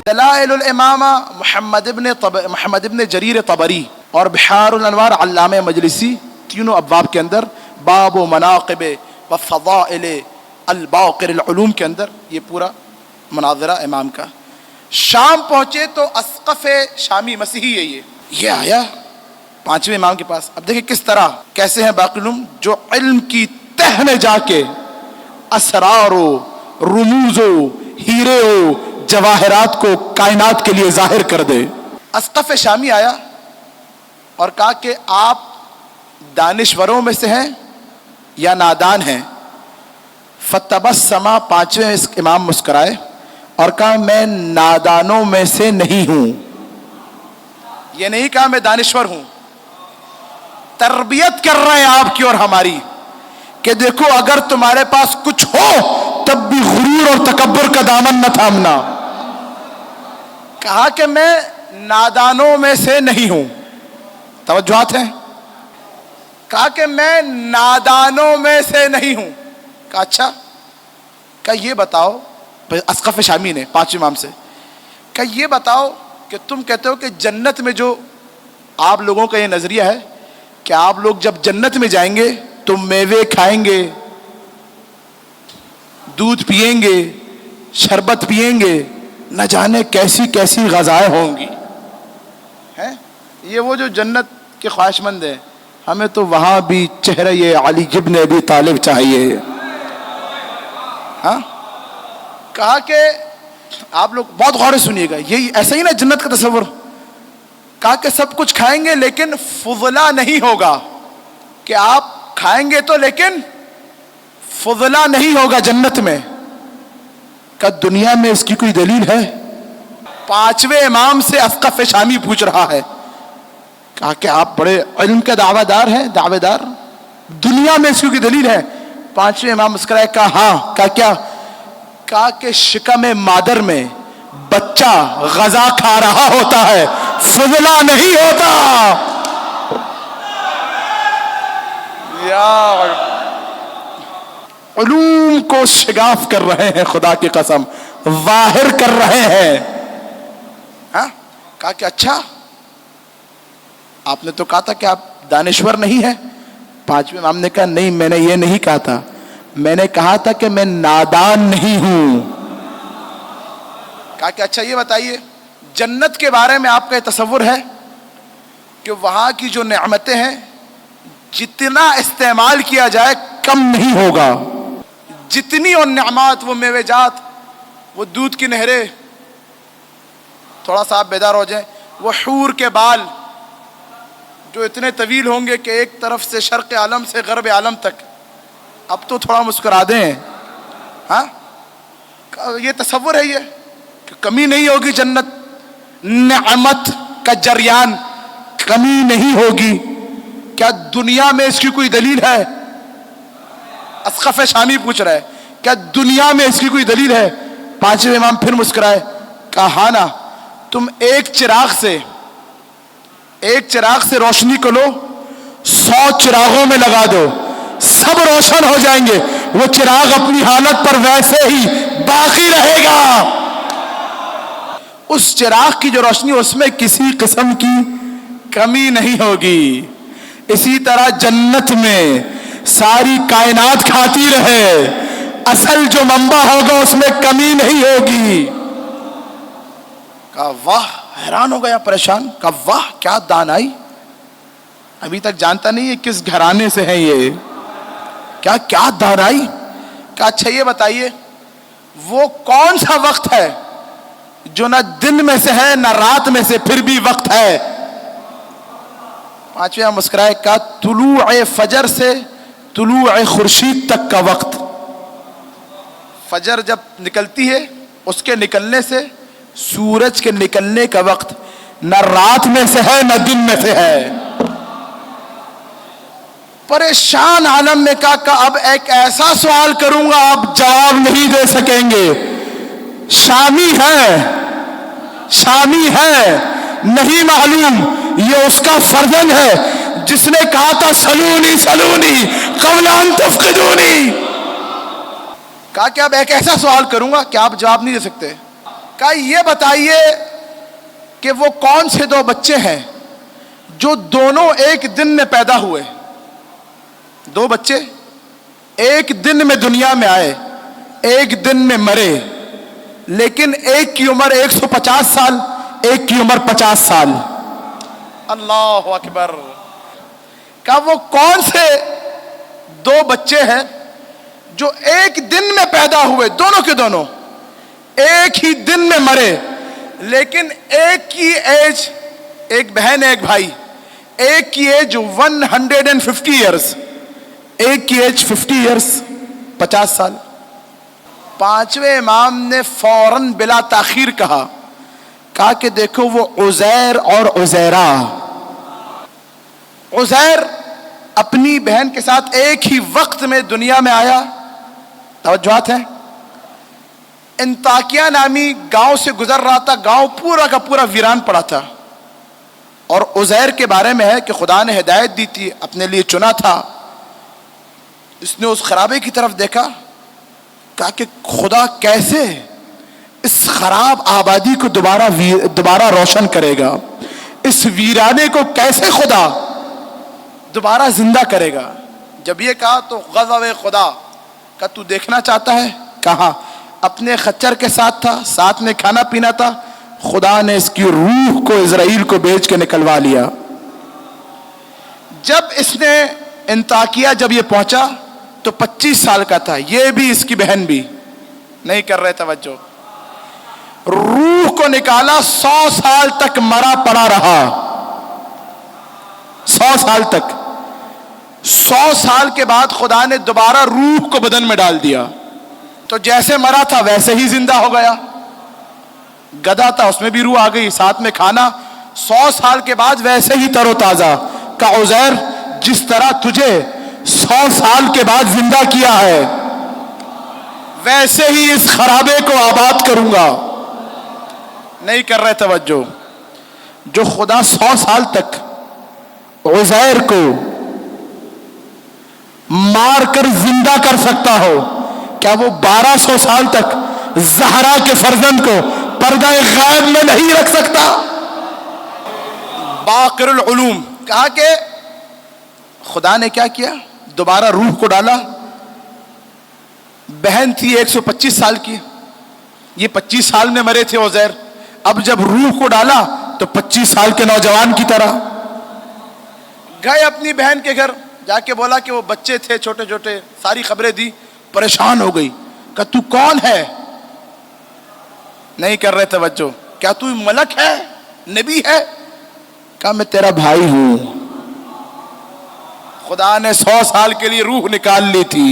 دلائل الامامہ محمد ابن جریر طبری اور بحار الانوار علامہ مجلسی، تینوں ابواب کے اندر باب و مناقب و فضائل الباقر العلوم کے اندر یہ پورا مناظرہ امام کا۔ شام پہنچے تو اسقف شامی مسیحی ہے یہ آیا پانچویں امام کے پاس۔ اب دیکھیں کس طرح کیسے ہیں باقی علوم، جو علم کی تہ میں جا کے اسرار و رموز و ہیرے و جواہرات کو کائنات کے لیے ظاہر کر دے۔ اسقف شامی آیا اور کہا کہ آپ دانشوروں میں سے ہیں یا نادان ہیں؟ فتبسم، پانچویں امام مسکرائے اور کہا میں نادانوں میں سے نہیں ہوں۔ یہ نہیں کہا میں دانشور ہوں، تربیت کر رہے ہیں آپ کی اور ہماری کہ دیکھو اگر تمہارے پاس کچھ ہو تب بھی غرور اور تکبر کا دامن نہ تھامنا۔ کہا کہ میں نادانوں میں سے نہیں ہوں، توجہات ہیں، کہا کہ میں نادانوں میں سے نہیں ہوں۔ کہا اچھا، کہا یہ بتاؤ، اسقف شامی نے پانچویں امام سے کہا یہ بتاؤ کہ تم کہتے ہو کہ جنت میں جو آپ لوگوں کا یہ نظریہ ہے کہ آپ لوگ جب جنت میں جائیں گے تو میوے کھائیں گے، دودھ پئیں گے، شربت پئیں گے، نہ جانے کیسی کیسی غذائیں ہوں گی ہیں؟ یہ وہ جو جنت کے خواہش مند ہیں، ہمیں تو وہاں بھی چہرہ علی ابن ابی طالب چاہیے۔ ہاں، کہا کہ آپ لوگ بہت غور سے سنیے گا، یہی ایسا ہی نا جنت کا تصور۔ کہا کہ سب کچھ کھائیں گے لیکن فضلہ نہیں ہوگا، کہ آپ کھائیں گے تو لیکن فضلہ نہیں ہوگا جنت میں۔ کہ دنیا میں اس کی کوئی دلیل ہے؟ پانچویں امام سے اسقف شامی پوچھ رہا ہے۔ کہا کہ آپ بڑے علم کے دعویٰ دار ہیں، دعوے دار، دنیا میں اس کی کوئی دلیل ہے؟ پانچویں امام مسکرائے، کہا ہاں۔ کہا کیا؟ کہا کہ شکم مادر میں بچہ غذا کھا رہا ہوتا ہے، فضلہ نہیں ہوتا۔ یار علوم کو شگاف کر رہے ہیں، خدا کی قسم ظاہر کر رہے ہیں۔ ہاں، کہا کہ اچھا آپ نے تو کہا تھا کہ آپ دانشور نہیں ہیں۔ پانچویں امام نے کہا نہیں، میں نے یہ نہیں کہا تھا، میں نے کہا تھا کہ میں نادان نہیں ہوں۔ کہا کہ اچھا یہ بتائیے جنت کے بارے میں آپ کا یہ تصور ہے کہ وہاں کی جو نعمتیں ہیں جتنا استعمال کیا جائے کم نہیں ہوگا، جتنی اور نعمات، وہ میوے جات، وہ دودھ کی نہریں، تھوڑا سا آپ بیدار ہو جائیں، وہ حور کے بال جو اتنے طویل ہوں گے کہ ایک طرف سے شرق عالم سے غرب عالم تک۔ اب تو تھوڑا مسکرا دیں۔ ہاں، یہ تصور ہے یہ کہ کمی نہیں ہوگی، جنت نعمت کا جریان کمی نہیں ہوگی۔ کیا دنیا میں اس کی کوئی دلیل ہے؟ اسقف شامی پوچھ رہا ہے کیا دنیا میں اس کی کوئی دلیل ہے؟ پانچویں امام پھر مسکرائے، کہا ہاں نا، تم ایک چراغ سے روشنی کو لو، 100 چراغوں میں لگا دو، سب روشن ہو جائیں گے، وہ چراغ اپنی حالت پر ویسے ہی باقی رہے گا۔ اس چراغ کی جو روشنی، اس میں کسی قسم کی کمی نہیں ہوگی۔ اسی طرح جنت میں ساری کائنات کھاتی رہے، اصل جو منبع ہوگا اس میں کمی نہیں ہوگی۔ کہا واہ، حیران ہو گیا، پریشان، کہا واہ کیا دانائی، ابھی تک جانتا نہیں ہے کس گھرانے سے ہے یہ، کیا دانائی۔ کہا اچھا یہ بتائیے وہ کون سا وقت ہے جو نہ دن میں سے ہے نہ رات میں سے پھر بھی وقت ہے؟ پانچویں مسکرائے، کہا طلوع فجر سے طلوع خورشید تک کا وقت۔ فجر جب نکلتی ہے اس کے نکلنے سے سورج کے نکلنے کا وقت نہ رات میں سے ہے نہ دن میں سے ہے۔ پریشان عالم نے کہا کہ اب ایک ایسا سوال کروں گا آپ جواب نہیں دے سکیں گے۔ شامی ہے نہیں معلوم، یہ اس کا فرزند ہے جس نے کہا تھا سلونی قبل ان تفقدونی۔ کہا کہ اب ایک ایسا سوال کروں گا کہ آپ جواب نہیں دے سکتے۔ کہا یہ بتائیے کہ وہ کون سے دو بچے ہیں جو دونوں ایک دن میں پیدا ہوئے؟ دو بچے ایک دن میں دنیا میں آئے، ایک دن میں مرے، لیکن ایک کی عمر 150 سال، ایک کی عمر 50 سال۔ اللہ اکبر۔ کہا وہ کون سے دو بچے ہیں جو ایک دن میں پیدا ہوئے، دونوں کے دونوں ایک ہی دن میں مرے، لیکن ایک کی ایج، ایک بہن ایک بھائی، ایک کی ایج 150 ایئرز، ایک کی ایج 50 ایئرز، 50 سال۔ پانچویں امام نے فوراً بلا تاخیر کہا کہ دیکھو وہ عزیر اور عزیرہ۔ عزیر اپنی بہن کے ساتھ ایک ہی وقت میں دنیا میں آیا، توجہات ہیں، انطاکیہ نامی گاؤں سے گزر رہا تھا، گاؤں پورا کا پورا ویران پڑا تھا، اور عزیر کے بارے میں ہے کہ خدا نے ہدایت دی تھی، اپنے لیے چنا تھا۔ اس نے اس خرابے کی طرف دیکھا، کہا کہ خدا کیسے اس خراب آبادی کو دوبارہ روشن کرے گا، اس ویرانے کو کیسے خدا دوبارہ زندہ کرے گا۔ جب یہ کہا تو غضب خدا کا تو دیکھنا چاہتا ہے؟ کہا اپنے خچر کے ساتھ تھا، ساتھ میں کھانا پینا تھا، خدا نے اس کی روح کو اسرائیل کو بیچ کے نکلوا لیا۔ جب اس نے انطاکیہ جب یہ پہنچا تو 25 سال کا تھا، یہ بھی اس کی بہن بھی نہیں کر رہے توجہ۔ روح کو نکالا، 100 سال تک مرا پڑا رہا، 100 سال تک۔ 100 سال کے بعد خدا نے دوبارہ روح کو بدن میں ڈال دیا، تو جیسے مرا تھا ویسے ہی زندہ ہو گیا۔ گدھا تھا اس میں بھی روح آ گئی، ساتھ میں کھانا، 100 سال کے بعد ویسے ہی تر و تازہ۔ کہ عزیر جس طرح تجھے 100 سال کے بعد زندہ کیا ہے، ویسے ہی اس خرابے کو آباد کروں گا۔ نہیں کر رہے توجہ۔ جو خدا 100 سال تک عزیر کو مار کر زندہ کر سکتا ہو، کیا وہ 1200 سال تک زہرا کے فرزند کو پردہ غائب میں نہیں رکھ سکتا؟ باقر العلوم۔ کہا کہ خدا نے کیا کیا؟ دوبارہ روح کو ڈالا۔ بہن تھی 125 سال کی، یہ 25 سال میں مرے تھے عزیر، اب جب روح کو ڈالا تو 25 سال کے نوجوان کی طرح گئے اپنی بہن کے گھر، جا کے بولا کہ وہ بچے تھے چھوٹے چھوٹے، ساری خبریں دی، پریشان ہو گئی۔ کہ تو کون ہے؟ نہیں کر رہے توجہ۔ کیا تو ملک ہے، نبی ہے؟ کہا میں تیرا بھائی ہوں، خدا نے 100 سال کے لیے روح نکال لی تھی۔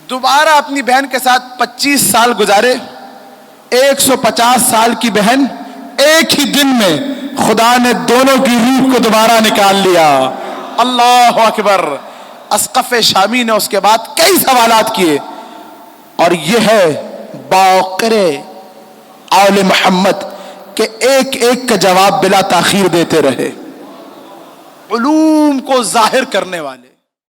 دوبارہ اپنی بہن کے ساتھ 25 سال گزارے، 150 سال کی بہن، ایک ہی دن میں خدا نے دونوں کی روح کو دوبارہ نکال لیا۔ اللہ اکبر۔ اسقف شامی نے اس کے بعد کئی سوالات کیے، اور یہ ہے باقر آل محمد کہ ایک ایک کا جواب بلا تاخیر دیتے رہے، علوم کو ظاہر کرنے والے۔